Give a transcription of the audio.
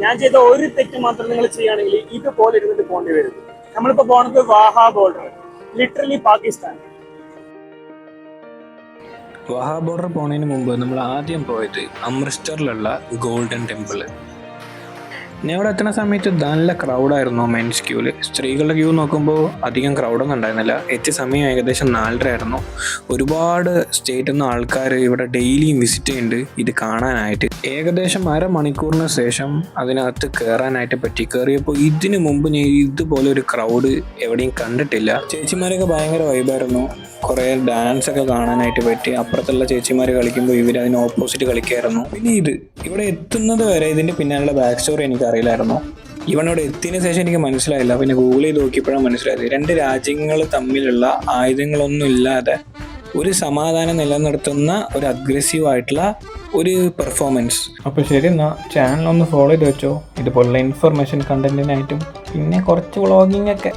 ഞാൻ ചെയ്ത ഒരു തെറ്റ് മാത്രം നിങ്ങൾ ചെയ്യുകയാണെങ്കിൽ ഇതുപോലെ ഇരുന്നിട്ട് പോകേണ്ടി വരും. നമ്മളിപ്പോ പോണത് വാഹാ ബോർഡർ, ലിറ്ററലി പാകിസ്ഥാൻ. വാഹാ ബോർഡർ പോണതിന് മുമ്പ് നമ്മൾ ആദ്യം പോയത് അമൃത്സറിലുള്ള ഗോൾഡൻ ടെമ്പിൾ. ഞാൻ ഇവിടെ എത്തുന്ന സമയത്ത് നല്ല ക്രൗഡായിരുന്നു മെൻസ് ക്യൂല്. സ്ത്രീകളുടെ ക്യൂ നോക്കുമ്പോൾ അധികം ക്രൗഡൊന്നും ഉണ്ടായിരുന്നില്ല. എത്തിയ സമയം ഏകദേശം 4:30 ആയിരുന്നു. ഒരുപാട് സ്റ്റേറ്റിൽ നിന്ന് ആൾക്കാർ ഇവിടെ ഡെയിലിയും വിസിറ്റ് ചെയ്യുന്നുണ്ട് ഇത് കാണാനായിട്ട്. ഏകദേശം അരമണിക്കൂറിന് ശേഷം അതിനകത്ത് കയറാനായിട്ട് പറ്റി. കയറിയപ്പോൾ ഇതിനു മുമ്പ് ഞാൻ ഇതുപോലെ ഒരു ക്രൗഡ് എവിടെയും കണ്ടിട്ടില്ല. ചേച്ചിമാരൊക്കെ ഭയങ്കര വൈബായിരുന്നു. കുറേ ഡാൻസ് ഒക്കെ കാണാനായിട്ട് പറ്റി. അപ്പുറത്തുള്ള ചേച്ചിമാർ കളിക്കുമ്പോൾ ഇവർ അതിന് ഓപ്പോസിറ്റ് കളിക്കായിരുന്നു. പിന്നെ ഇവിടെ എത്തുന്നത് വരെ ഇതിൻ്റെ പിന്നാലുള്ള ബാക്ക് സ്റ്റോറി എനിക്ക് അറിയില്ലായിരുന്നു. ഇവനോട് എത്തിയതിനു ശേഷം എനിക്ക് മനസ്സിലായില്ല. പിന്നെ ഗൂഗിൾ ചെയ്ത് നോക്കിയപ്പോഴാണ് മനസ്സിലായത്. 2 രാജ്യങ്ങൾ തമ്മിലുള്ള ആയുധങ്ങളൊന്നും ഇല്ലാതെ ഒരു സമാധാനം നിലനിർത്തുന്ന ഒരു അഗ്രസീവ് ആയിട്ടുള്ള ഒരു പെർഫോമൻസ്. അപ്പോൾ ശരി, എന്നാൽ ചാനൽ ഒന്ന് ഫോളോ ചെയ്ത് വെച്ചോ ഇതുപോലുള്ള ഇൻഫർമേഷൻ കണ്ടന്റിനായിട്ടും പിന്നെ കുറച്ച് വ്ളോഗിംഗ് ഒക്കെ.